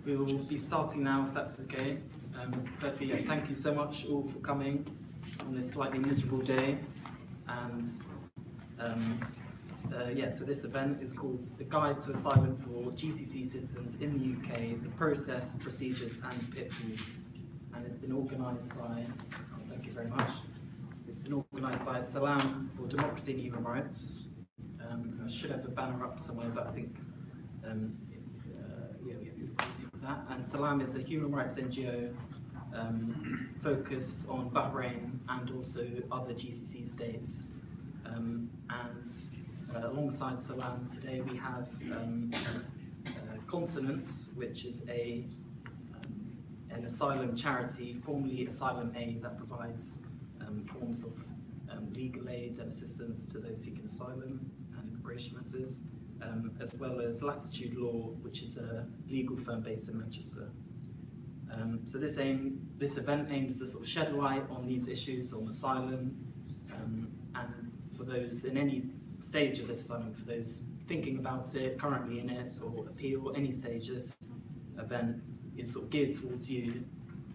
We will be starting now, if that's okay. Firstly, thank you so much all for coming on this slightly miserable day. And so this event is called The Guide to Asylum for GCC Citizens in the UK, the Process, Procedures and Pitfalls. And it's been organised by, thank you very much, it's been organised by Salam for Democracy and Human Rights. I should have a banner up somewhere, but I think we have difficulty with that. And Salam is a human rights NGO focused on Bahrain and also other GCC states. Alongside Salam today we have Consonance, which is an asylum charity, formerly Asylum Aid, that provides forms of legal aid and assistance to those seeking asylum and immigration matters, as well as Latitude Law, which is a legal firm based in Manchester. So this event aims to sort of shed light on these issues on asylum, and for those in any stage of this asylum, for those thinking about it, currently in it, or appeal, any stage, this event is sort of geared towards you,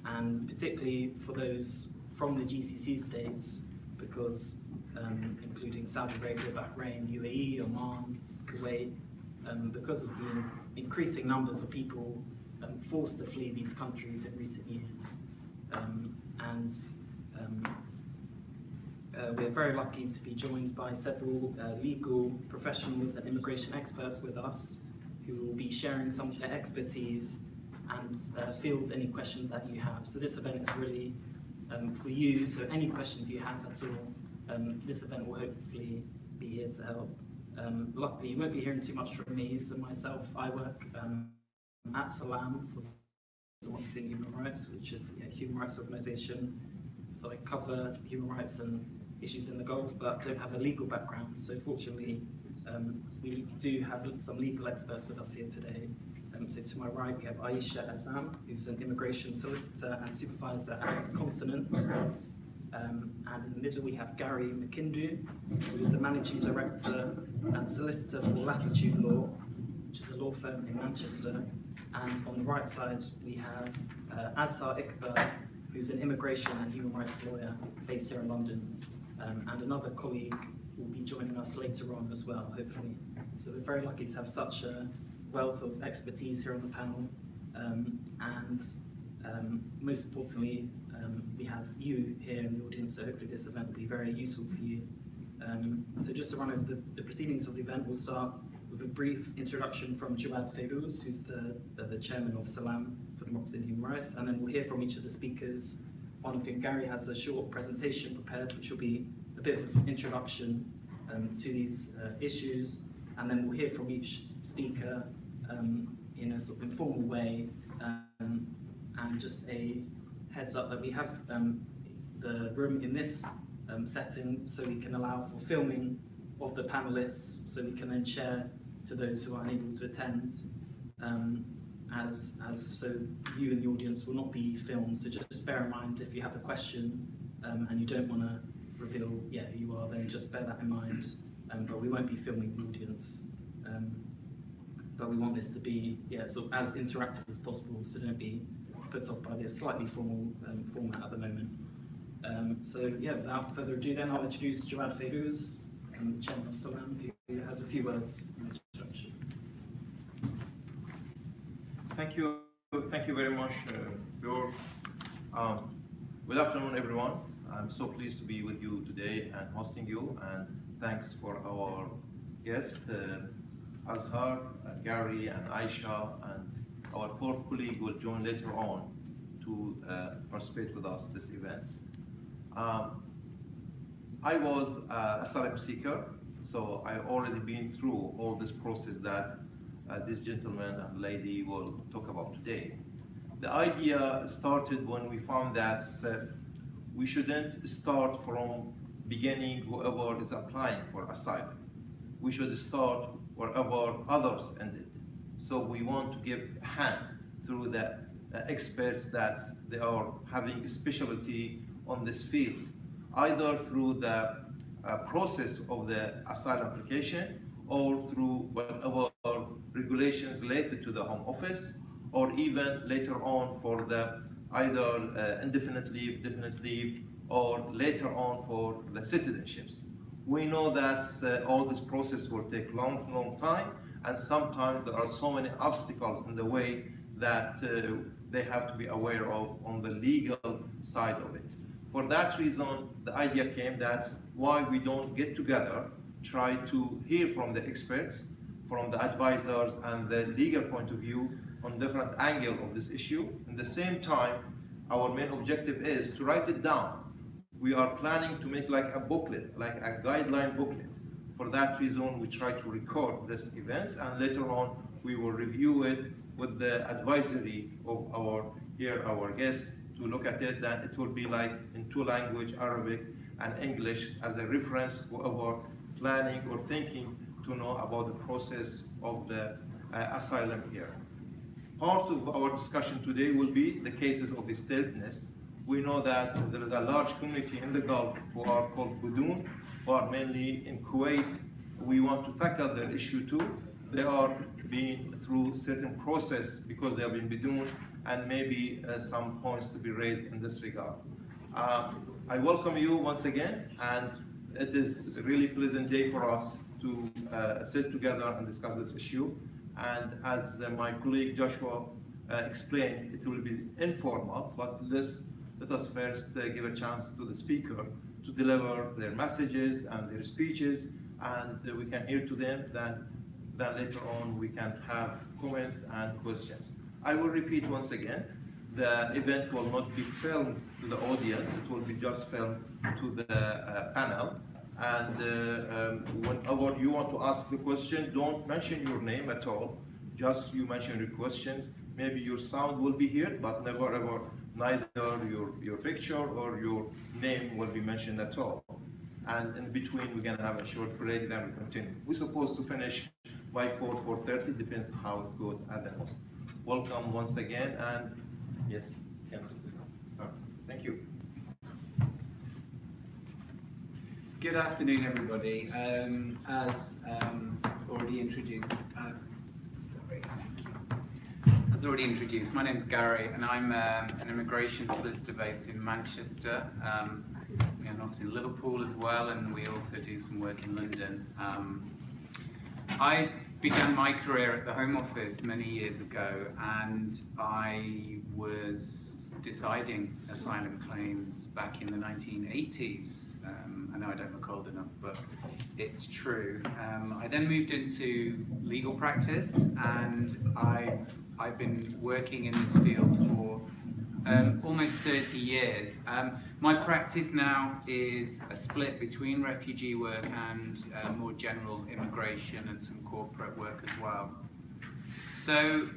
and particularly for those from the GCC states, because including Saudi Arabia, Bahrain, UAE, Oman, Kuwait, because of the increasing numbers of people forced to flee these countries in recent years. We're very lucky to be joined by several legal professionals and immigration experts with us, who will be sharing some of their expertise and field any questions that you have. So this event is really for you, so any questions you have at all, this event will hopefully be here to help. Luckily, you won't be hearing too much from me, so myself, I work at Salam for Democracy and Human Rights, which is a human rights organisation. So I cover human rights and issues in the Gulf, but don't have a legal background. So fortunately, we do have some legal experts with us here today. So to my right, we have Aisha Azam, who's an immigration solicitor and supervisor at Consonance. And in the middle, we have Gary McKindu, who is a managing director and solicitor for Latitude Law, which is a law firm in Manchester. And on the right side, we have Azhar Iqbal, who's an immigration and human rights lawyer based here in London. And another colleague will be joining us later on as well, hopefully. So we're very lucky to have such a wealth of expertise here on the panel. Most importantly, we have you here in the audience, so hopefully this event will be very useful for you. So just to run over the proceedings of the event, we'll start with a brief introduction from Jawad Fayrouz, who's the chairman of Salam for Democracy and Human Rights, and then we'll hear from each of the speakers. I think Gary has a short presentation prepared, which will be a bit of an introduction to these issues, and then we'll hear from each speaker in a sort of informal way, and just a heads up that we have the room in this setting so we can allow for filming of the panelists, so we can then share to those who are unable to attend, so you and the audience will not be filmed. So just bear in mind, if you have a question and you don't want to reveal who you are, then just bear that in mind. But we won't be filming the audience. But we want this to be sort of as interactive as possible, so don't be put off by this slightly formal format at the moment. Without further ado, then I'll introduce Jawad Fayrouz, the chairman of Salam, who has a few words in introduction. Thank you very much, George. Good afternoon, everyone. I'm so pleased to be with you today and hosting you, and thanks for our guests, Azhar, Gary, and Aisha, and our fourth colleague will join later on to participate with us in this event. I was a asylum seeker, so I've already been through all this process that this gentleman and lady will talk about today. The idea started when we found that we shouldn't start from beginning whoever is applying for asylum. We should start wherever others ended. So we want to give a hand through the experts that they are having a specialty on this field, either through the process of the asylum application or through whatever regulations related to the Home Office, or even later on for the either indefinite leave, definite leave, or later on for the citizenships. We know that all this process will take long time, and sometimes there are so many obstacles in the way that they have to be aware of on the legal side of it. For that reason, the idea came, that's why we don't get together, try to hear from the experts, from the advisors and the legal point of view on different angle of this issue. In the same time, our main objective is to write it down. We are planning to make like a booklet, like a guideline booklet. For that reason, we try to record these events, and later on, we will review it with the advisory of our guests to look at it. Then it will be like in two languages, Arabic and English, as a reference, whoever planning or thinking to know about the process of the asylum here. Part of our discussion today will be the cases of statelessness. We know that there is a large community in the Gulf who are called Budun, who are mainly in Kuwait. We want to tackle their issue too. They are being through certain process because they have been Budun, and maybe some points to be raised in this regard. I welcome you once again, and it is a really pleasant day for us to sit together and discuss this issue. And as my colleague Joshua explained, it will be informal, but let us first give a chance to the speaker to deliver their messages and their speeches, and we can hear to them. Then later on we can have comments and questions. I will repeat once again, the event will not be filmed to the audience, it will be just filmed to the panel. And whenever you want to ask the question, don't mention your name at all, just you mention your questions. Maybe your sound will be here, but never ever, neither your picture or your name will be mentioned at all. And in between, we're gonna have a short break, then we continue. We're supposed to finish by 4:30, depends how it goes at the most. Welcome once again, and yes, can start. Thank you. Good afternoon, everybody. As already introduced, As already introduced, my name's Gary, and I'm an immigration solicitor based in Manchester. We have an office in Liverpool as well, and we also do some work in London. I began my career at the Home Office many years ago, and I was deciding asylum claims back in the 1980s. I know I don't look old enough, but it's true. I then moved into legal practice, and I've been working in this field for almost 30 years. My practice now is a split between refugee work and more general immigration and some corporate work as well. So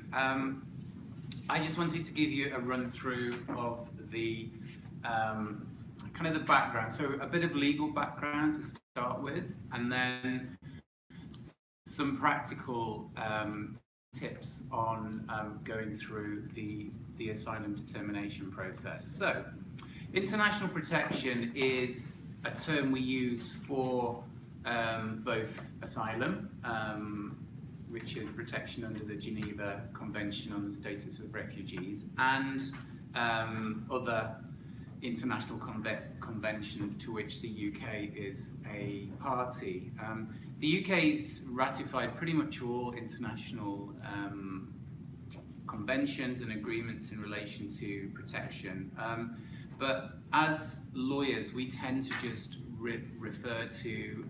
I just wanted to give you a run through of the kind of the background. So a bit of legal background to start with, and then some practical tips on going through the asylum determination process. So, international protection is a term we use for both asylum, which is protection under the Geneva Convention on the Status of Refugees, and other international conventions to which the UK is a party. The UK's ratified pretty much all international conventions and agreements in relation to protection, but as lawyers we tend to just refer to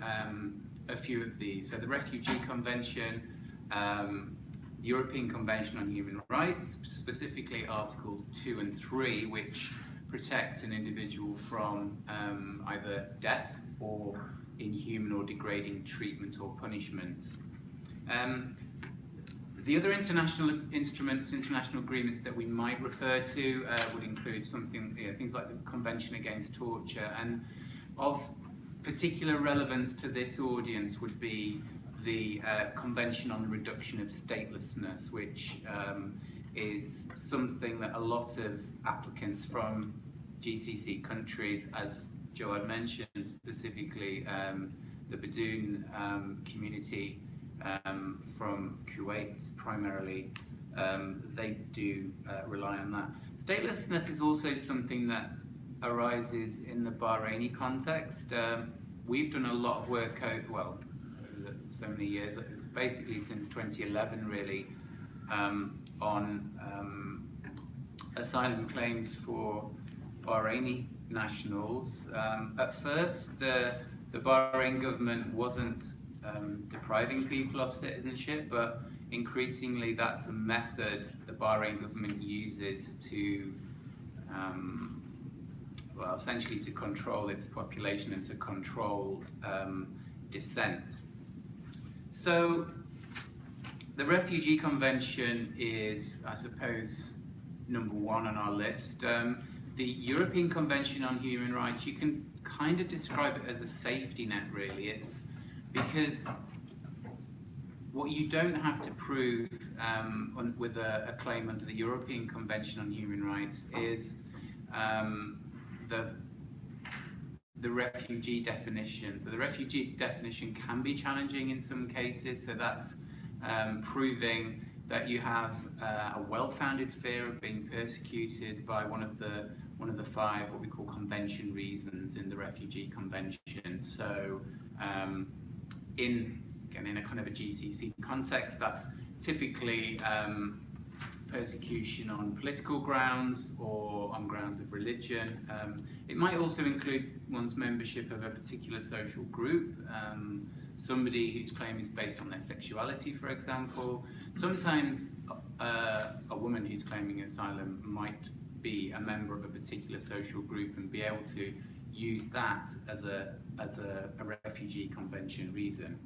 a few of these. So the Refugee Convention, the European Convention on Human Rights, specifically Articles 2 and 3, which protect an individual from either death or inhuman or degrading treatment or punishment. The other international instruments, international agreements that we might refer to would include things like the Convention Against Torture, and of particular relevance to this audience would be the Convention on the Reduction of Statelessness, which is something that a lot of applicants from GCC countries, as Joe had mentioned, specifically the Budun community from Kuwait primarily, they do rely on that. Statelessness is also something that arises in the Bahraini context. We've done a lot of work over so many years, basically since 2011 really, on asylum claims for Bahraini nationals. At first, the Bahrain government wasn't depriving people of citizenship, but increasingly that's a method the Bahrain government uses to essentially to control its population and to control dissent. So the Refugee Convention is, I suppose, number one on our list. The European Convention on Human Rights, you can kind of describe it as a safety net, really. It's because what you don't have to prove with a claim under the European Convention on Human Rights is the refugee definition. So the refugee definition can be challenging in some cases. So that's proving that you have a well-founded fear of being persecuted by one of the 5 what we call convention reasons in the Refugee Convention. So in a kind of a GCC context, that's typically persecution on political grounds or on grounds of religion. It might also include one's membership of a particular social group, somebody whose claim is based on their sexuality, for example. Sometimes a woman who's claiming asylum might be a member of a particular social group and be able to use that as a refugee convention reason.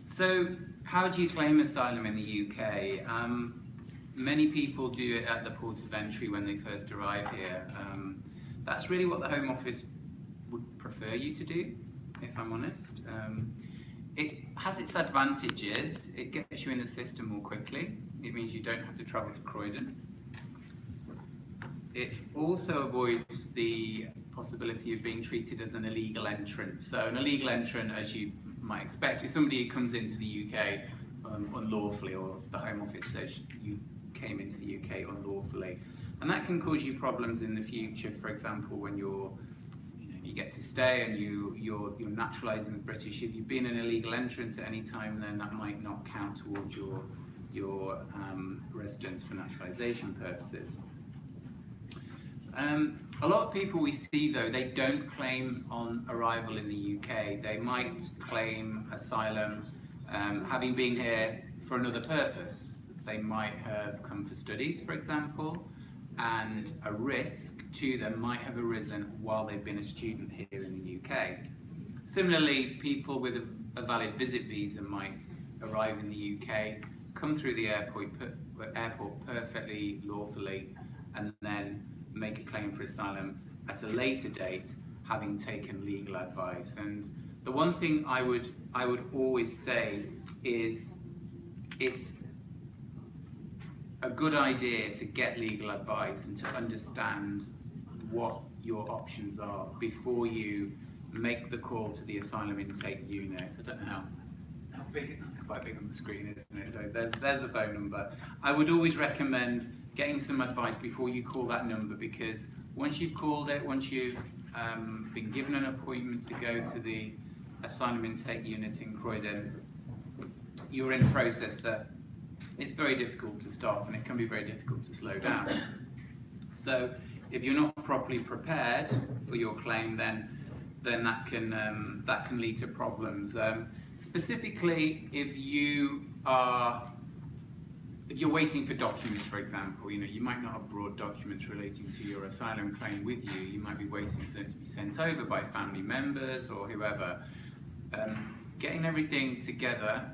So, how do you claim asylum in the UK? Many people do it at the port of entry when they first arrive here. That's really what the Home Office would prefer you to do, if I'm honest. It has its advantages. It gets you in the system more quickly. It means you don't have to travel to Croydon. It also avoids the possibility of being treated as an illegal entrant. So an illegal entrant, as you might expect, is somebody who comes into the UK unlawfully, or the Home Office says you came into the UK unlawfully. And that can cause you problems in the future. For example, when you get to stay and you're naturalising British, if you've been an illegal entrant at any time, then that might not count towards your residence for naturalisation purposes. A lot of people we see, though, they don't claim on arrival in the UK. They might claim asylum having been here for another purpose. They might have come for studies, for example, and a risk to them might have arisen while they've been a student here in the UK. Similarly, people with a valid visit visa might arrive in the UK, come through the airport perfectly lawfully, and then make a claim for asylum at a later date, having taken legal advice. And the one thing I would always say is it's a good idea to get legal advice and to understand what your options are before you make the call to the asylum intake unit. I don't know how big, it's quite big on the screen, isn't it? So there's the phone number. I would always recommend getting some advice before you call that number, because once you've called it, once you've been given an appointment to go to the asylum intake unit in Croydon, you're in a process that it's very difficult to stop, and it can be very difficult to slow down. So if you're not properly prepared for your claim, then that can lead to problems. Specifically, if you're waiting for documents, for example, you might not have brought documents relating to your asylum claim with you. You might be waiting for them to be sent over by family members or whoever. Getting everything together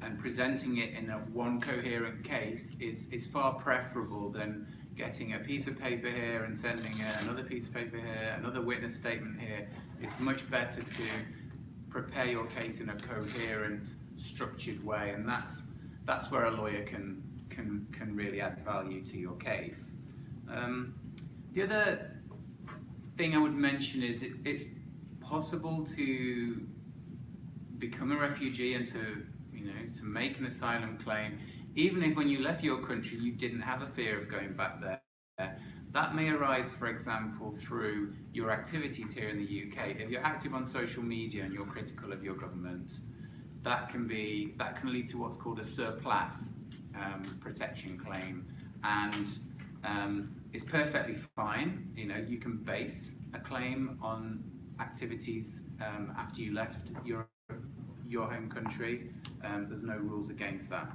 and presenting it in one coherent case is far preferable than getting a piece of paper here and sending another piece of paper here, another witness statement here. It's much better to prepare your case in a coherent, structured way, and that's where a lawyer can really add value to your case. The other thing I would mention is it's possible to become a refugee and to make an asylum claim, even if when you left your country you didn't have a fear of going back there, that may arise, for example, through your activities here in the UK. If you're active on social media and you're critical of your government, that can lead to what's called a surplus protection claim, and it's perfectly fine. You can base a claim on activities after you left your home country. There's no rules against that.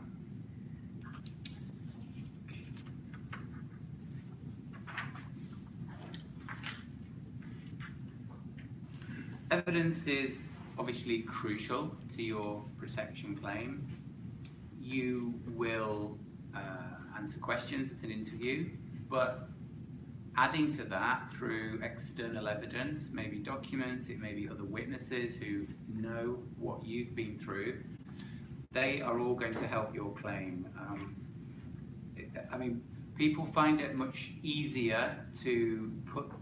Evidence is obviously crucial to your protection claim. You will answer questions at an interview, but adding to that through external evidence, maybe documents, it may be other witnesses who know what you've been through, they are all going to help your claim. People find it much easier to put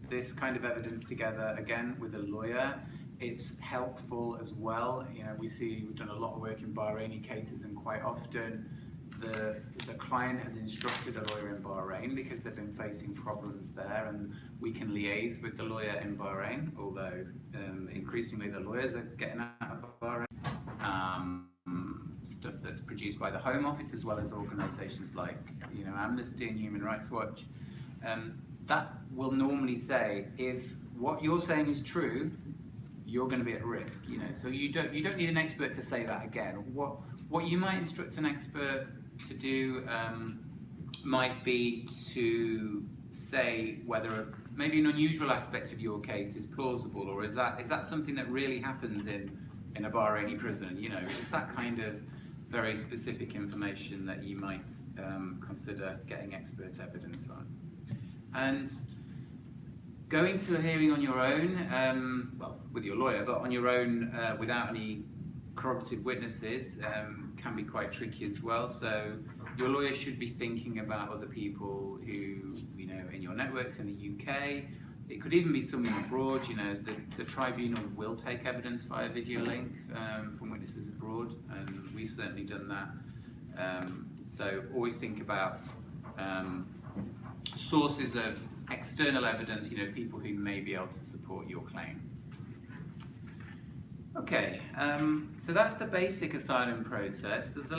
this kind of evidence together, again, with a lawyer. It's helpful as well. We've done a lot of work in Bahraini cases, and quite often the client has instructed a lawyer in Bahrain because they've been facing problems there, and we can liaise with the lawyer in Bahrain, although increasingly the lawyers are getting out of Bahrain. Stuff that's produced by the Home Office, as well as organisations like Amnesty and Human Rights Watch. That will normally say, if what you're saying is true, you're going to be at risk. So you don't need an expert to say that again. What you might instruct an expert to do might be to say whether maybe an unusual aspect of your case is plausible, or is that something that really happens in a Bahraini prison. It's that kind of very specific information that you might consider getting expert evidence on. And going to a hearing on your own, well, with your lawyer, but on your own without any corroborative witnesses can be quite tricky as well. So your lawyer should be thinking about other people who, in your networks in the UK. It could even be someone abroad. The tribunal will take evidence via video link from witnesses abroad, and we've certainly done that. So always think about sources of external evidence, people who may be able to support your claim. Okay, so that's the basic asylum process. There's a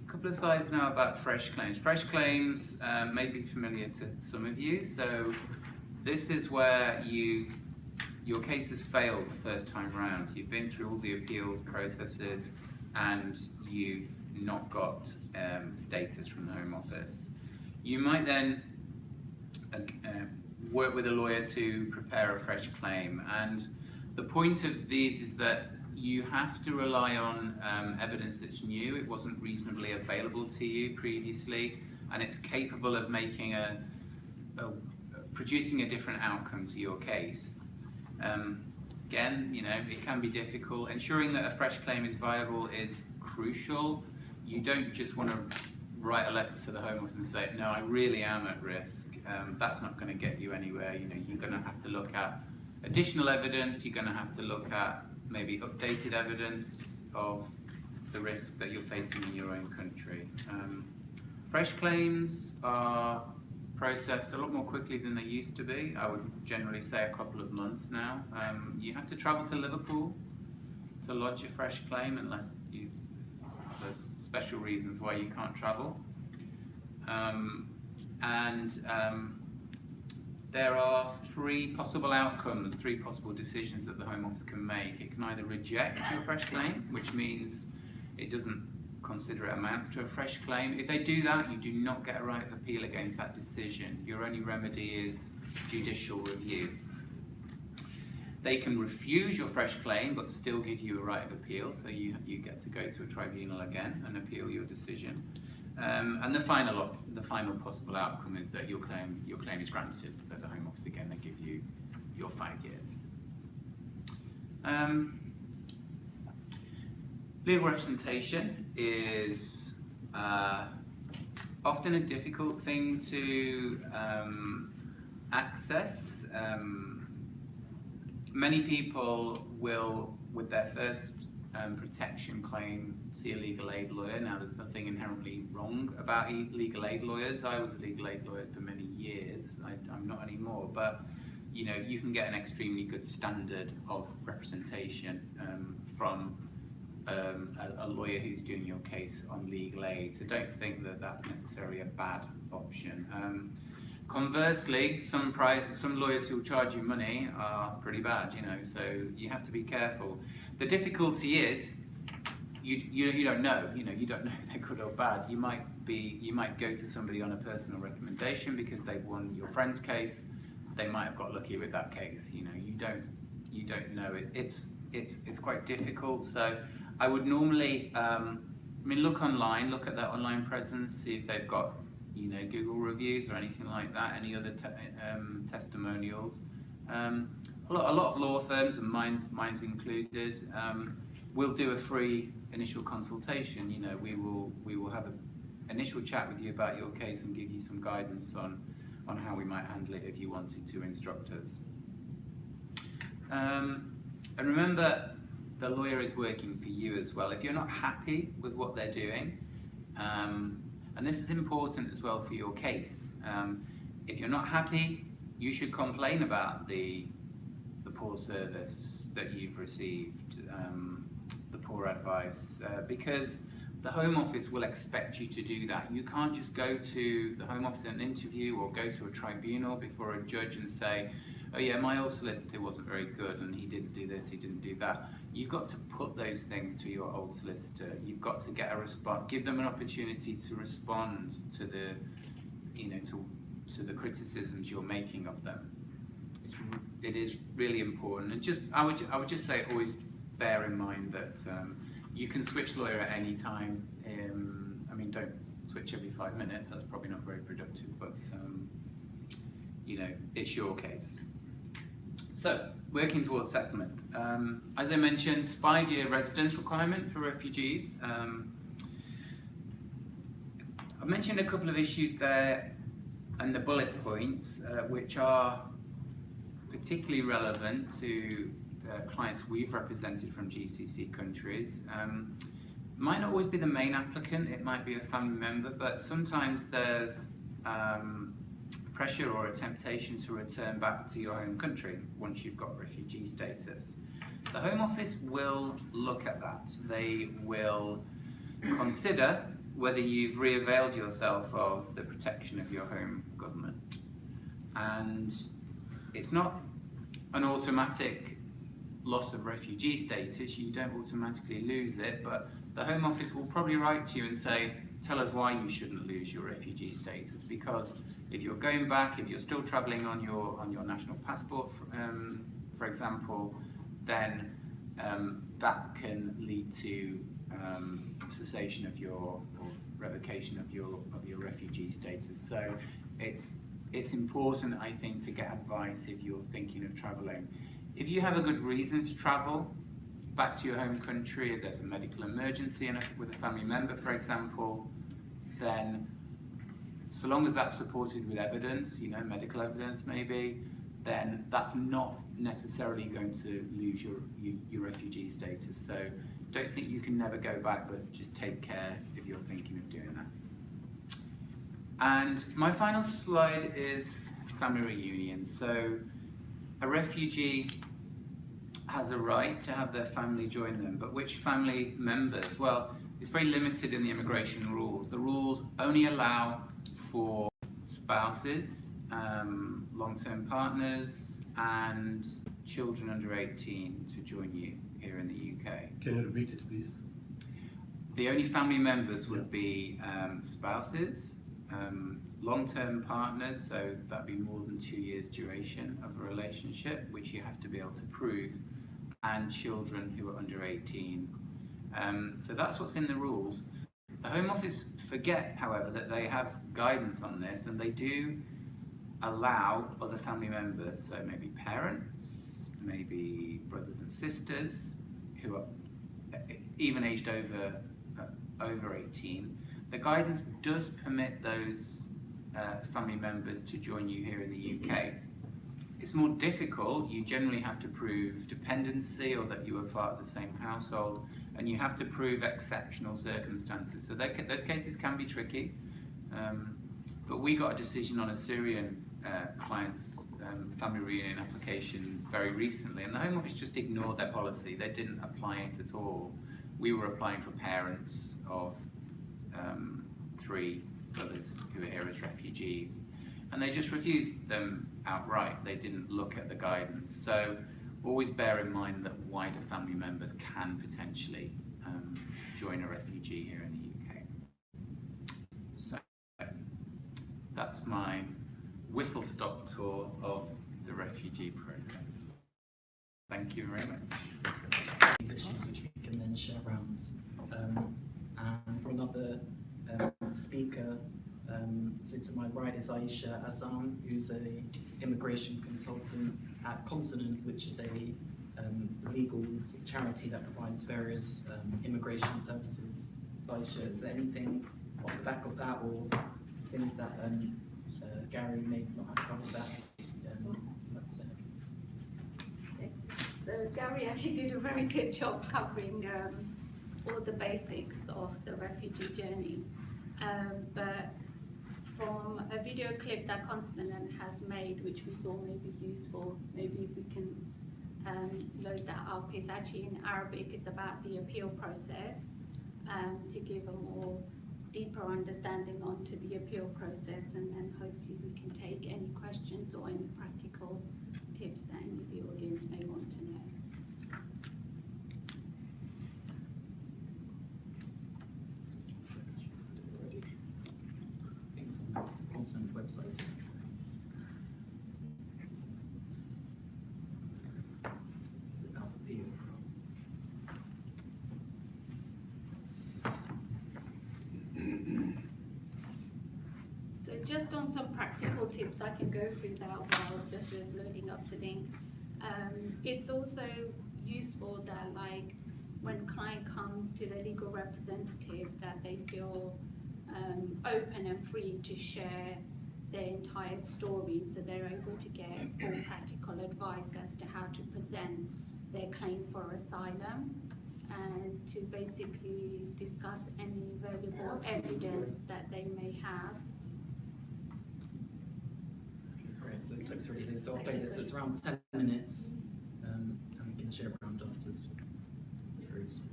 couple of slides now about fresh claims. Fresh claims may be familiar to some of you. So this is where your case has failed the first time round. You've been through all the appeals processes and you've not got status from the Home Office. You might then work with a lawyer to prepare a fresh claim, and the point of these is that you have to rely on evidence that's new. It wasn't reasonably available to you previously, and it's capable of making producing a different outcome to your case. Again, it can be difficult. Ensuring that a fresh claim is viable is crucial. You don't just want to write a letter to the Home Office and say, no, I really am at risk. That's not going to get you anywhere. You're going to have to look at additional evidence. You're going to have to look at maybe updated evidence of the risks that you're facing in your own country. Fresh claims are processed a lot more quickly than they used to be. I would generally say a couple of months now. You have to travel to Liverpool to lodge a fresh claim unless there's special reasons why you can't travel. There are three possible outcomes, three possible decisions that the Home Office can make. It can either reject your fresh claim, which means it doesn't consider it amounts to a fresh claim. If they do that, you do not get a right of appeal against that decision. Your only remedy is judicial review. They can refuse your fresh claim but still give you a right of appeal, so you get to go to a tribunal again and appeal your decision. And the final possible outcome is that your claim is granted. So the Home Office again, they give you your 5 years. Legal representation is often a difficult thing to access. Many people will with their first protection claim, see a legal aid lawyer. Now, there's nothing inherently wrong about legal aid lawyers. I was a legal aid lawyer for many years. I'm not anymore, but you know, you can get an extremely good standard of representation from a lawyer who's doing your case on legal aid. So don't think that that's necessarily a bad option. Conversely, some lawyers who will charge you money are pretty bad, you know, so you have to be careful. The difficulty is you don't know, you don't know if they're good or bad. You might go to somebody on a personal recommendation because they've won your friend's case. They might have got lucky with that case, you know. You don't know it. It's quite difficult. So I would normally, look online, look at their online presence, see if they've got, you know, Google reviews or anything like that, any other testimonials. A lot of law firms, and mine's included, will do a free initial consultation. You know, we will have an initial chat with you about your case and give you some guidance on how we might handle it if you wanted to instruct us. And remember, the lawyer is working for you as well. If you're not happy with what they're doing, and this is important as well for your case, if you're not happy, you should complain about the poor service that you've received, the poor advice, because the Home Office will expect you to do that. You can't just go to the Home Office in an interview or go to a tribunal before a judge and say, oh yeah, my old solicitor wasn't very good and he didn't do this, he didn't do that. You've got to put those things to your old solicitor. You've got to get a response, give them an opportunity to respond to the, you know, to the criticisms you're making of them. It is really important. And I would just say, always bear in mind that you can switch lawyer at any time. Don't switch every 5 minutes. That's probably not very productive, but you know, it's your case. So, working towards settlement. As I mentioned, 5-year residence requirement for refugees. I mentioned a couple of issues there and the bullet points, which are particularly relevant to clients we've represented from GCC countries. Might not always be the main applicant, it might be a family member, but sometimes there's pressure or a temptation to return back to your home country once you've got refugee status. The Home Office will look at that. They will consider whether you've re-availed yourself of the protection of your home government. And it's not an automatic loss of refugee status, you don't automatically lose it, but the Home Office will probably write to you and say, tell us why you shouldn't lose your refugee status, because if you're going back, if you're still travelling on your national passport, for example, then that can lead to cessation of or revocation of your refugee status. So it's important, I think, to get advice if you're thinking of travelling. If you have a good reason to travel back to your home country, if there's a medical emergency with a family member, for example, then so long as that's supported with evidence, you know, medical evidence maybe, then that's not necessarily going to lose your refugee status. So don't think you can never go back, but just take care if you're thinking of doing that. And my final slide is family reunion. So a refugee has a right to have their family join them, but which family members? Well, it's very limited in the immigration rules. The rules only allow for spouses, long-term partners, and children under 18 to join you here in the UK. Can you repeat it, please? The only family members would be spouses, long-term partners, so that'd be more than 2 years duration of a relationship, which you have to be able to prove, and children who are under 18. So that's what's in the rules. The Home Office forget, however, that they have guidance on this, and they do allow other family members, so maybe parents, maybe brothers and sisters, who are even aged over 18. The guidance does permit those family members to join you here in the UK. It's more difficult. You generally have to prove dependency or that you were part of the same household, and you have to prove exceptional circumstances. So those cases can be tricky. But we got a decision on a Syrian client's family reunion application very recently, and the Home Office just ignored their policy. They didn't apply it at all. We were applying for parents of 3 brothers who are here as refugees, and they just refused them outright. They didn't look at the guidance. So always bear in mind that wider family members can potentially join a refugee here in the UK. So that's my whistle-stop tour of the refugee process. Thank you very much. These issues which we can then share around. And from another speaker, so to my right is Aisha Azam, who's a immigration consultant at Consonant, which is a legal charity that provides various immigration services. So Aisha, is there anything off the back of that, or things that Gary may not have covered that? That's it. So Gary actually did a very good job covering all the basics of the refugee journey. But from a video clip that Consonant has made, which we thought may be useful, maybe if we can load that up, is actually in Arabic. It's about the appeal process, to give a more deeper understanding onto the appeal process, and then hopefully we can take any questions or any practical tips that any of the audience may want to know. Things on the Consonant website. Is it about appeal? So just on some practical tips, I can go through that while Joshua is loading up the link. It's also useful that, like, when client comes to the legal representative, that they feel open and free to share their entire story, so they're able to get full practical advice as to how to present their claim for asylum, and to basically discuss any valuable evidence that they may have. Great, so the clip's already here, so I'll play this. It's around 10 minutes, and we can share it around afterwards. It's very useful.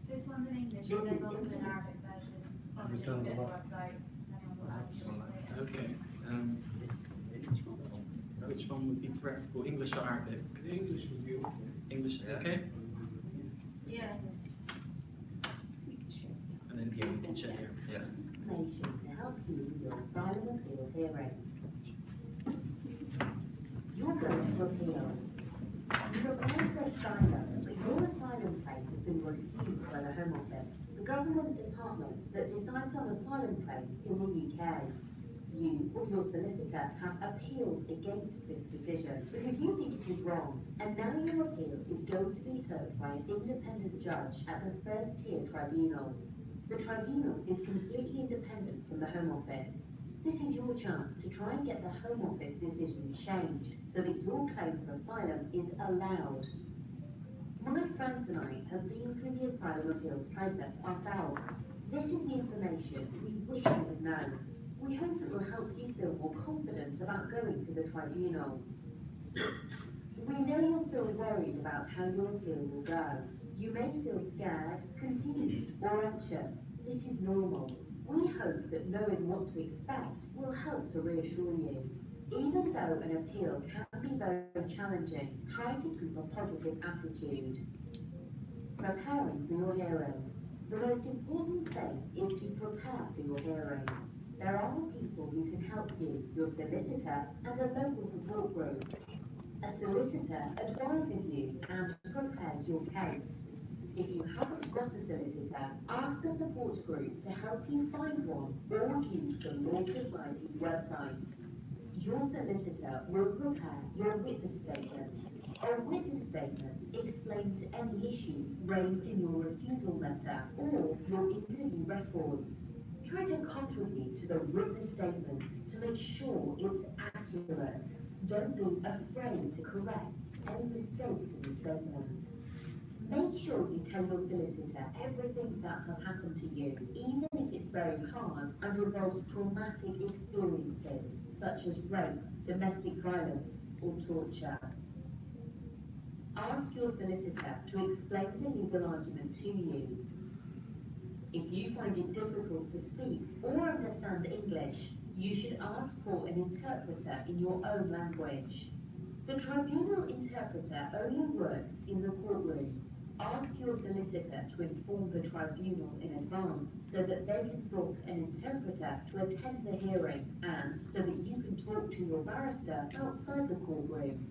This one's in English, but there's also an Arabic version on the website. Okay. Which one would be preferable, English or Arabic? English would be okay. English is okay? Yeah. And then here we can share here. Yes. Information to help you with your asylum appeal hearing. You're going to appeal. You applied for asylum, but your asylum claim has been refused by the Home Office, the government department that decides on asylum claims in the UK. You or your solicitor have appealed against this decision because you think it is wrong, and now your appeal is going to be heard by an independent judge at the first-tier tribunal. The tribunal is completely independent from the Home Office. This is your chance to try and get the Home Office decision changed so that your claim for asylum is allowed. My friends and I have been through the asylum appeals process ourselves. This is the information we wish you had known. We hope it will help you feel more confident about going to the tribunal. We know you'll feel worried about how your appeal will go. You may feel scared, confused, or anxious. This is normal. We hope that knowing what to expect will help to reassure you. Even though an appeal can be very challenging, try to keep a positive attitude. Preparing for your hearing. The most important thing is to prepare for your hearing. There are people who can help you, your solicitor and a local support group. A solicitor advises you and prepares your case. If you haven't got a solicitor, ask a support group to help you find one or use the Law Society's website. Your solicitor will prepare your witness statement. A witness statement explains any issues raised in your refusal letter or your interview records. Try to contribute to the witness statement to make sure it's accurate. accurate. Don't be afraid to correct any mistakes in the statement. Make sure you tell your solicitor everything that has happened to you, even if it's very hard and involves traumatic experiences such as rape, domestic violence, or torture. Ask your solicitor to explain the legal argument to you. If you find it difficult to speak or understand English, you should ask for an interpreter in your own language. The tribunal interpreter only works in the courtroom. Ask your solicitor to inform the tribunal in advance so that they can book an interpreter to attend the hearing and so that you can talk to your barrister outside the courtroom.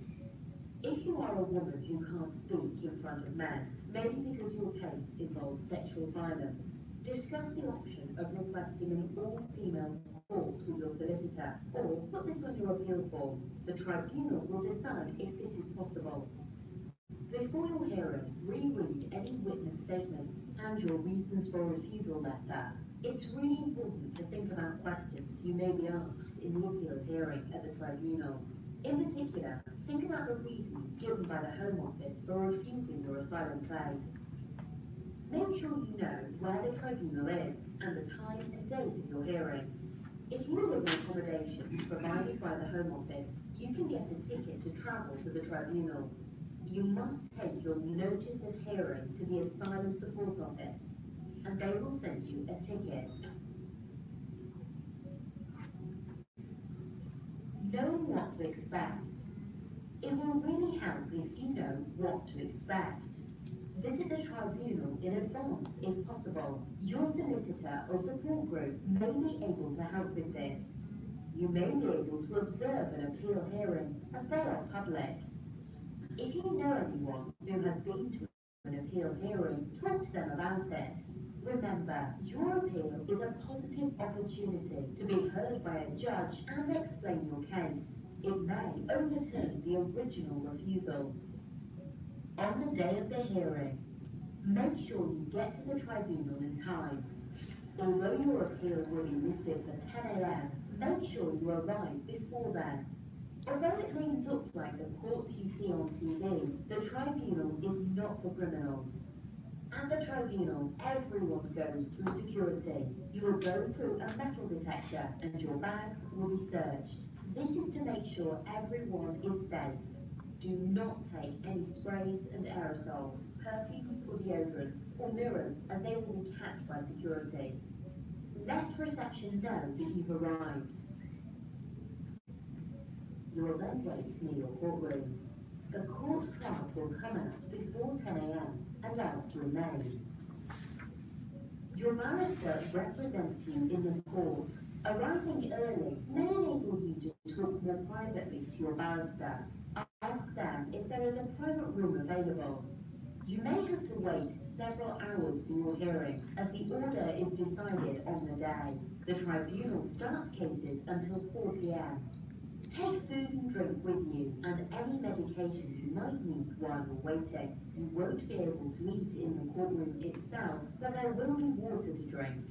If you are a woman who can't speak in front of men, maybe because your case involves sexual violence, discuss the option of requesting an all-female court with your solicitor, or put this on your appeal form. The tribunal will decide if this is possible. Before your hearing, reread any witness statements and your reasons for refusal letter. It's really important to think about questions you may be asked in the appeal hearing at the tribunal. In particular, think about the reasons given by the Home Office for refusing your asylum claim. Make sure you know where the tribunal is and the time and date of your hearing. If you live in accommodation provided by the Home Office, you can get a ticket to travel to the tribunal. You must take your notice of hearing to the Asylum Support Office, and they will send you a ticket. Knowing what to expect. It will really help if you know what to expect. Visit the tribunal in advance if possible. Your solicitor or support group may be able to help with this. You may be able to observe an appeal hearing as they are public. If you know anyone who has been to an appeal hearing, talk to them about it. Remember, your appeal is a positive opportunity to be heard by a judge and explain your case. It may overturn the original refusal. On the day of the hearing, make sure you get to the tribunal in time. Although your appeal will be listed for 10 a.m., make sure you arrive before then. Although it may look like the courts you see on TV, the tribunal is not for criminals. At the tribunal, everyone goes through security. You will go through a metal detector and your bags will be searched. This is to make sure everyone is safe. Do not take any sprays and aerosols, perfumes or deodorants, or mirrors as they will be kept by security. Let reception know that you've arrived. You will then wait near your courtroom. The court clerk will come out before 10 a.m. and ask your name. Your barrister represents you in the court. Arriving early may enable you to talk more privately to your barrister. Ask them if there is a private room available. You may have to wait several hours for your hearing as the order is decided on the day. The tribunal starts cases until 4 p.m. Take food and drink with you and any medication you might need while you're waiting. You won't be able to eat in the courtroom itself, but there will be water to drink.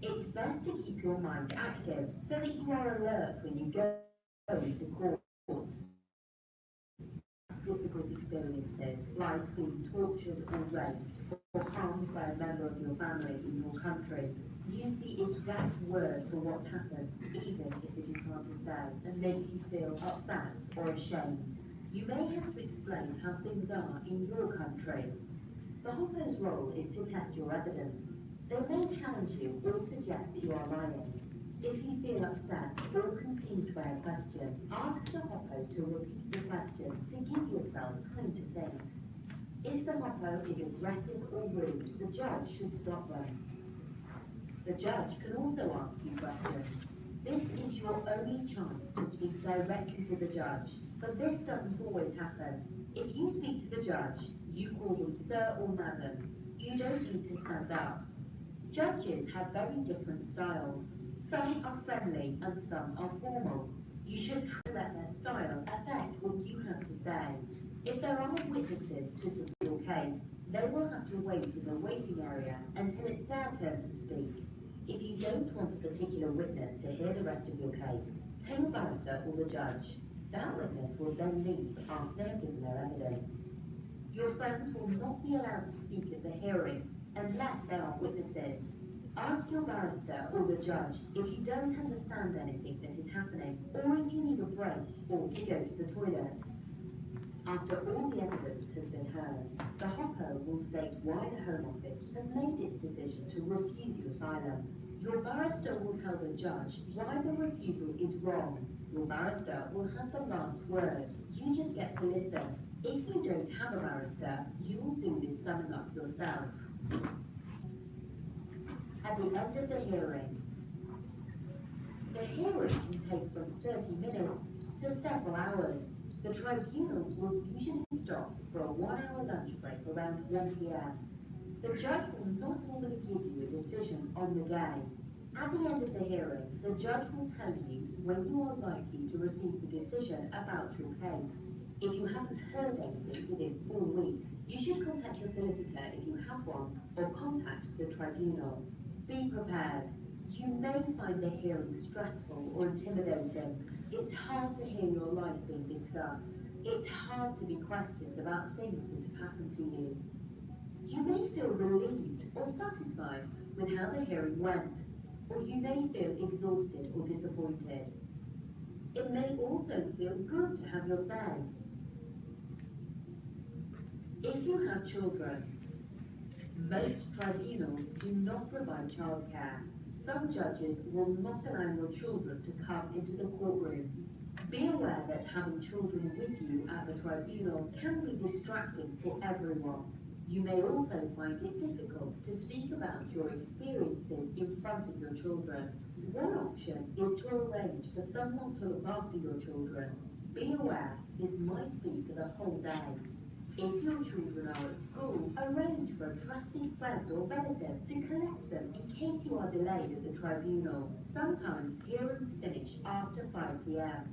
It's best to keep your mind active so that you are alert when you go to court. Difficult experiences like being tortured or raped or harmed by a member of your family in your country. Use the exact word for what happened, even if it is hard to say and makes you feel upset or ashamed. You may have to explain how things are in your country. The Hoppo's role is to test your evidence. They may challenge you or suggest that you are lying. If you feel upset or confused by a question, ask the Hoppo to repeat the question to give yourself time to think. If the Hoppo is aggressive or rude, the judge should stop them. The judge can also ask you questions. This is your only chance to speak directly to the judge, but this doesn't always happen. If you speak to the judge, you call them sir or madam. You don't need to stand up. Judges have very different styles. Some are friendly and some are formal. You should try to let their style affect what you have to say. If there are witnesses to support your case, they will have to wait in the waiting area until it's their turn to speak. If you don't want a particular witness to hear the rest of your case, Tell your barrister or the judge. That witness will then leave after they have given their evidence. Your friends will not be allowed to speak at the hearing unless they are witnesses. Ask your barrister or the judge if you don't understand anything that is happening, or if you need a break or to go to the toilet. After all the evidence has been heard, the hopper will state why the Home Office has made its decision to refuse you asylum. Your barrister will tell the judge why the refusal is wrong. Your barrister will have the last word. You just get to listen. If you don't have a barrister, you will do this summing up yourself. At the end of the hearing can take from 30 minutes to several hours. The tribunal will usually stop for a 1-hour lunch break around 1 p.m. The judge will not normally give you a decision on the day. At the end of the hearing, the judge will tell you when you are likely to receive the decision about your case. If you haven't heard anything within 4 weeks, you should contact your solicitor if you have one, or contact the tribunal. Be prepared. You may find the hearing stressful or intimidating. It's hard to hear your life being discussed. It's hard to be questioned about things that have happened to you. You may feel relieved or satisfied with how the hearing went, or you may feel exhausted or disappointed. It may also feel good to have your say. If you have children, most tribunals do not provide childcare. Some judges will not allow your children to come into the courtroom. Be aware that having children with you at the tribunal can be distracting for everyone. You may also find it difficult to speak about your experiences in front of your children. One option is to arrange for someone to look after your children. Be aware this might be for the whole day. If your children are at school, arrange for a trusted friend or relative to collect them in case you are delayed at the tribunal. Sometimes hearings finish after 5 p.m.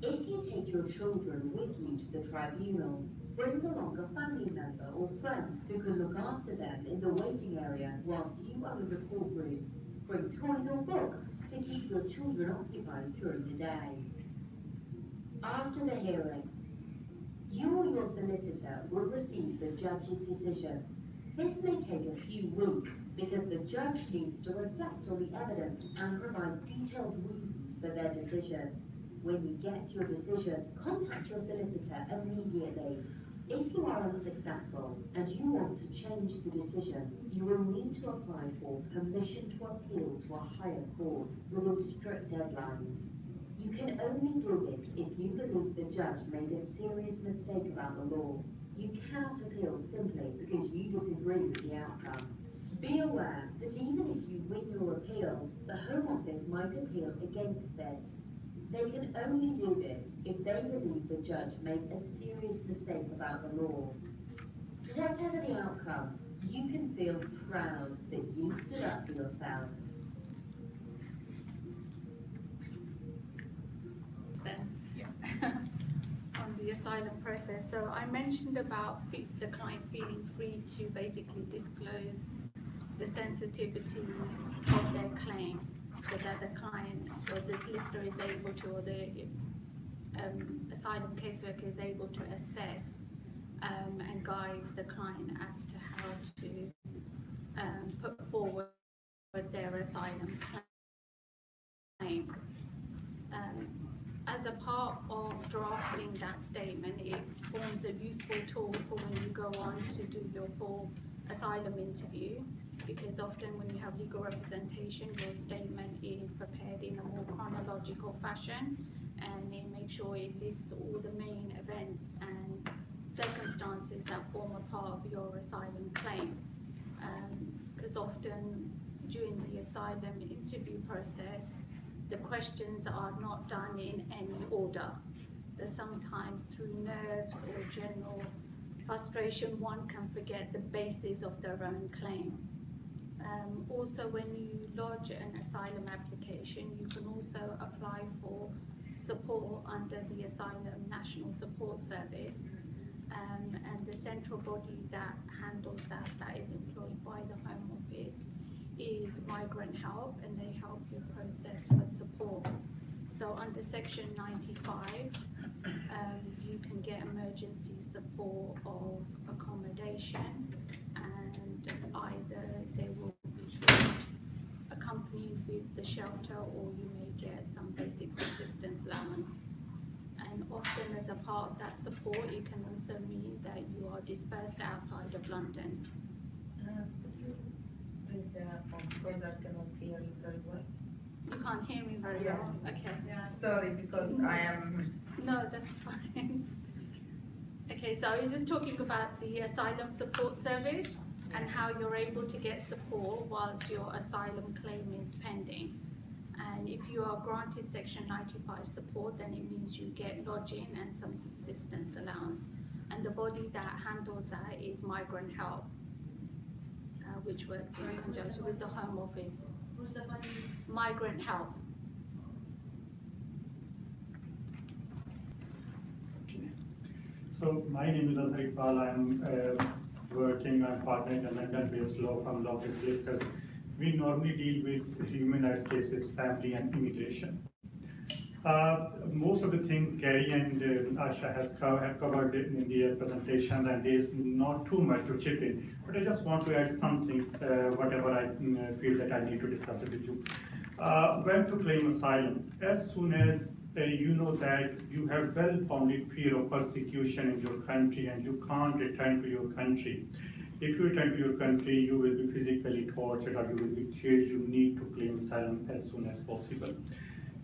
If you take your children with you to the tribunal, bring along a family member or friend who can look after them in the waiting area whilst you are in the courtroom. Bring toys or books to keep your children occupied during the day. After the hearing, you or your solicitor will receive the judge's decision. This may take a few weeks because the judge needs to reflect on the evidence and provide detailed reasons for their decision. When you get your decision, contact your solicitor immediately. If you are unsuccessful and you want to change the decision, you will need to apply for permission to appeal to a higher court within strict deadlines. You can only do this if you believe the judge made a serious mistake about the law. You cannot appeal simply because you disagree with the outcome. Be aware that even if you win your appeal, the Home Office might appeal against this. They can only do this if they believe the judge made a serious mistake about the law. Whatever the outcome, you can feel proud that you stood up for yourself. On the asylum process. So I mentioned about the client feeling free to basically disclose the sensitivity of their claim, so that the client or the solicitor is able to, or the asylum caseworker is able to assess and guide the client as to how to put forward their asylum claim. As a part of drafting that statement, it forms a useful tool for when you go on to do your full asylum interview, because often when you have legal representation, your statement is prepared in a more chronological fashion, and it makes sure it lists all the main events and circumstances that form a part of your asylum claim. Because often during the asylum interview process, the questions are not done in any order. So sometimes through nerves or general frustration, one can forget the basis of their own claim. Also, when you lodge an asylum application, you can also apply for support under the Asylum National Support Service, and the central body that handles that is employed by the Home Office, is Migrant Help, and they help you process for support. So under section 95, you can get emergency support of accommodation, and either they will be food accompanied with the shelter, or you may get some basic subsistence allowance. And often as a part of that support, it can also mean that you are dispersed outside of London. Could you read that one, because I cannot hear you very well? You can't hear me very Yeah. well? Okay. Sorry, because I am. No, that's fine. Okay, so I was just talking about the asylum support service and how you're able to get support whilst your asylum claim is pending. And if you are granted section 95 support, then it means you get lodging and some subsistence allowance. And the body that handles that is Migrant Help, which works in conjunction with the Home Office. Who's the body? Migrant Help. So my name is Azhar Iqbal. I'm partnering a London-based law firm, Law Solicitors. We normally deal with human rights cases, family and immigration. Most of the things Gary and Asha have covered in their presentations, and there's not too much to chip in. But I just want to add something, whatever I feel that I need to discuss it with you. When to claim asylum, as soon as you know that you have well-founded fear of persecution in your country and you can't return to your country. If you return to your country, you will be physically tortured or you will be killed. You need to claim asylum as soon as possible.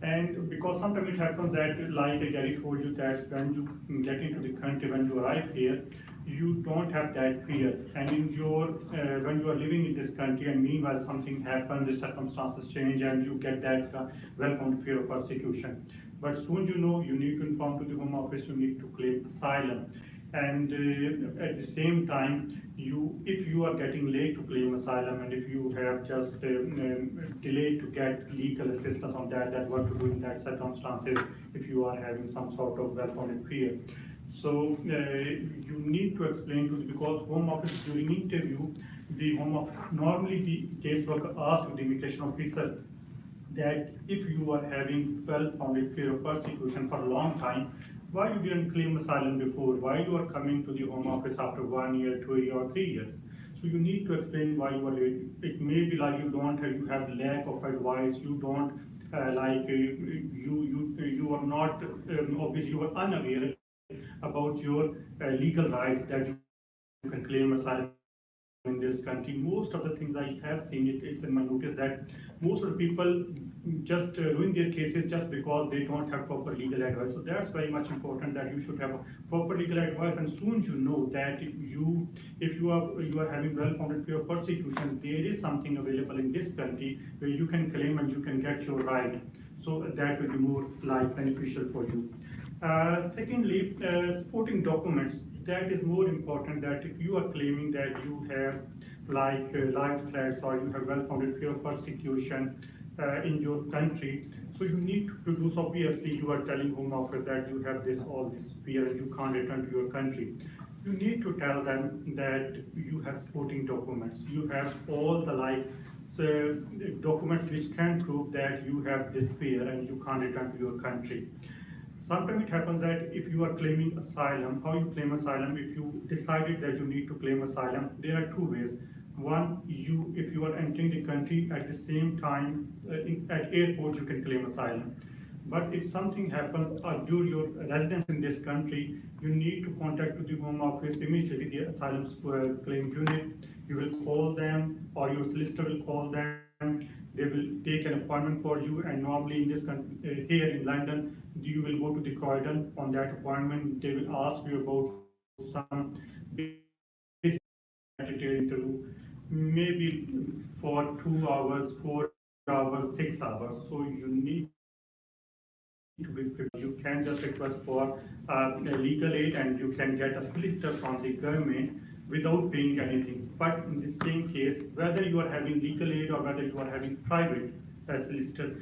And because sometimes it happens that, like Gary told you, that when you get into the country, when you arrive here, you don't have that fear. And in your when you are living in this country, and meanwhile something happens, the circumstances change, and you get that well-founded fear of persecution. But soon you know you need to inform to the Home Office, you need to claim asylum. And at the same time, if you are getting late to claim asylum, and if you have just delayed to get legal assistance on that what to do in that circumstances, if you are having some sort of well-founded fear. So you need to explain to because Home Office during interview, the Home Office, normally the caseworker asks the immigration officer that if you are having well-founded fear of persecution for a long time, why you didn't claim asylum before? Why you are coming to the Home Office after 1 year, 2 years, or 3 years? So you need to explain why you are late. It may be like you have lack of advice. You don't you are not obviously you are unaware about your legal rights that you can claim asylum in this country. Most of the things I have seen, it's in my notice that most of the people just ruin their cases just because they don't have proper legal advice. So that's very much important that you should have proper legal advice, and soon you know that if you are having well-founded fear of persecution, there is something available in this country where you can claim and you can get your right. So that will be more beneficial for you. Secondly, supporting documents. That is more important, that if you are claiming that you have life threats or you have well-founded fear of persecution in your country, so you need to produce, obviously you are telling Home Office that you have all this fear and you can't return to your country. You need to tell them that you have supporting documents. You have all the documents which can prove that you have this fear and you can't return to your country. Sometimes it happens that if you are claiming asylum, how you claim asylum, if you decided that you need to claim asylum, there are two ways. One, if you are entering the country at the same time, at airport you can claim asylum. But if something happens during your residence in this country, you need to contact the Home Office immediately, the asylum claim unit. You will call them, or your solicitor will call them. They will take an appointment for you, and normally in this country, here in London, you will go to the Croydon. On that appointment, they will ask you about some basic interview, maybe for 2 hours, 4 hours, 6 hours. So you need to be prepared. You can just request for legal aid, and you can get a solicitor from the government without paying anything. But in the same case, whether you are having legal aid or whether you are having private solicitor,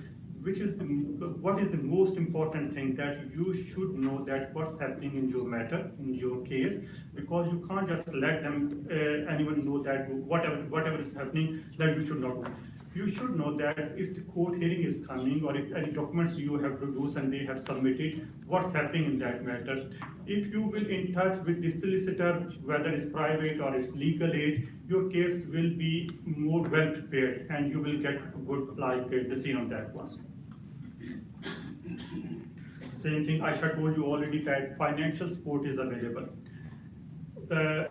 what is the most important thing, that you should know that what's happening in your matter, in your case, because you can't just let them anyone know that whatever is happening, that you should not know. you should know that if the court hearing is coming or if any documents you have produced and they have submitted, what's happening in that matter. If you will in touch with the solicitor, whether it's private or it's legal aid, your case will be more well prepared and you will get a good decision on that one. Same thing, I should told you already that financial support is available.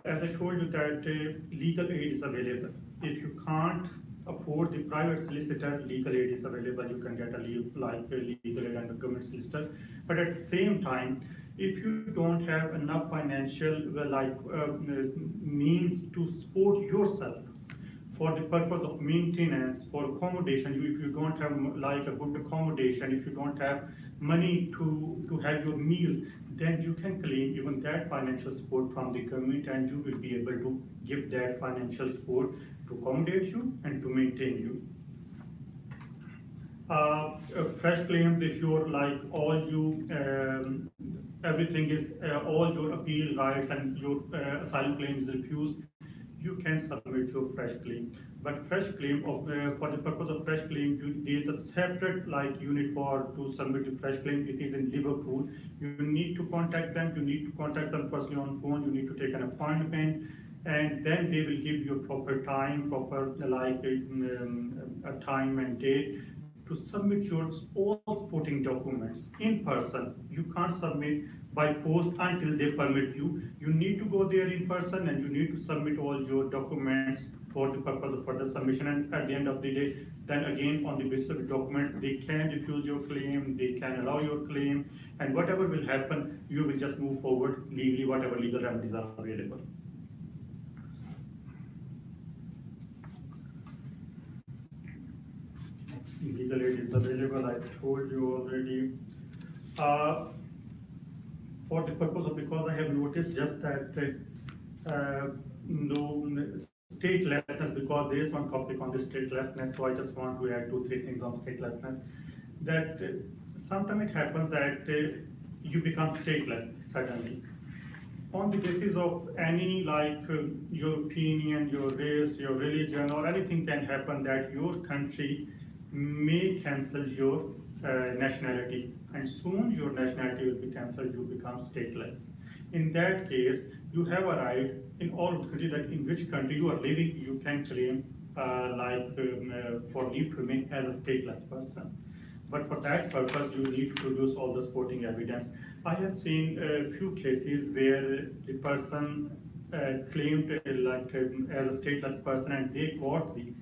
As I told you that legal aid is available. If you can't afford the private solicitor, legal aid is available. You can get a legal aid and a government solicitor. But at the same time, if you don't have enough financial means to support yourself for the purpose of maintenance, for accommodation, if you don't have a good accommodation, if you don't have money to have your meals, then you can claim even that financial support from the government and you will be able to give that financial support to accommodate you and to maintain you. Fresh claims, if you're everything is, all your appeal rights and your asylum claim is refused, you can submit your fresh claim. But fresh claim, for the purpose of fresh claim, there is a separate unit to submit a fresh claim. It is in Liverpool. You need to contact them. You need to contact them firstly on phone. You need to take an appointment, and then they will give you a proper time, a time and date to submit your all supporting documents in person. You can't submit by post until they permit you. You need to go there in person and you need to submit all your documents for the purpose of further submission. And at the end of the day, then again on the basis of the documents, they can refuse your claim, they can allow your claim, and whatever will happen, you will just move forward legally, whatever legal remedies are available. Legal aid is available, I told you already. For the purpose of, because I have noticed just that no statelessness, because there is one topic on the statelessness, so I just want to add 2-3 things on statelessness. That sometimes it happens that you become stateless suddenly on the basis of any your opinion, your race, your religion, or anything can happen that your country may cancel your nationality, and soon your nationality will be cancelled, you become stateless. In that case, you have a right in all of the country that in which country you are living, you can claim for leave to remain as a stateless person. But for that purpose, you need to produce all the supporting evidence. I have seen a few cases where the person claimed as a stateless person and they got the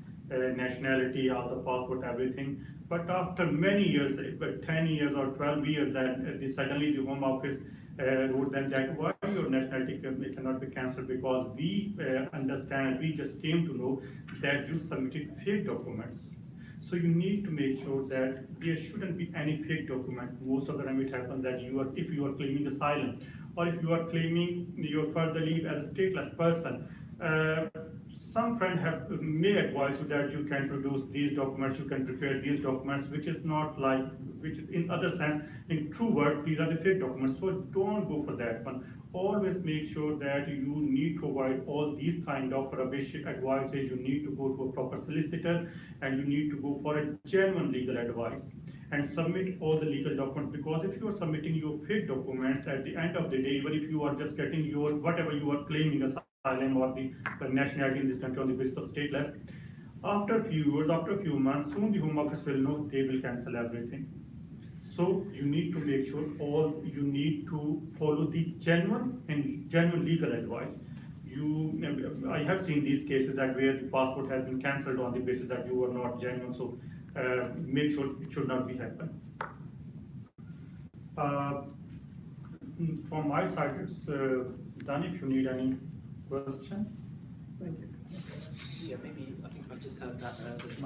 nationality, all the passport, everything. But after many years, 10 years or 12 years, that suddenly the Home Office wrote them that why your nationality cannot be cancelled, because we understand, we just came to know that you submitted fake documents. So you need to make sure that there shouldn't be any fake document. Most of the time it happens that if you are claiming asylum, or if you are claiming your further leave as a stateless person, some friend may advise you that you can produce these documents, you can prepare these documents, which is not which in other sense, in true words, these are the fake documents. So don't go for that one. Always make sure that you need to avoid all these kind of rubbish advices. You need to go to a proper solicitor and you need to go for a genuine legal advice and submit all the legal documents, because if you are submitting your fake documents at the end of the day, even if you are just getting your whatever you are claiming asylum or the nationality in this country on the basis of stateless, after a few years, after a few months, soon the Home Office will know, they will cancel everything. So you need to make sure you need to follow the genuine legal advice. I have seen these cases that where the passport has been cancelled on the basis that you are not genuine. So make sure it should not be happen. From my side, it's done. If you need any question. Thank you. Yeah, maybe I think I've just heard that there's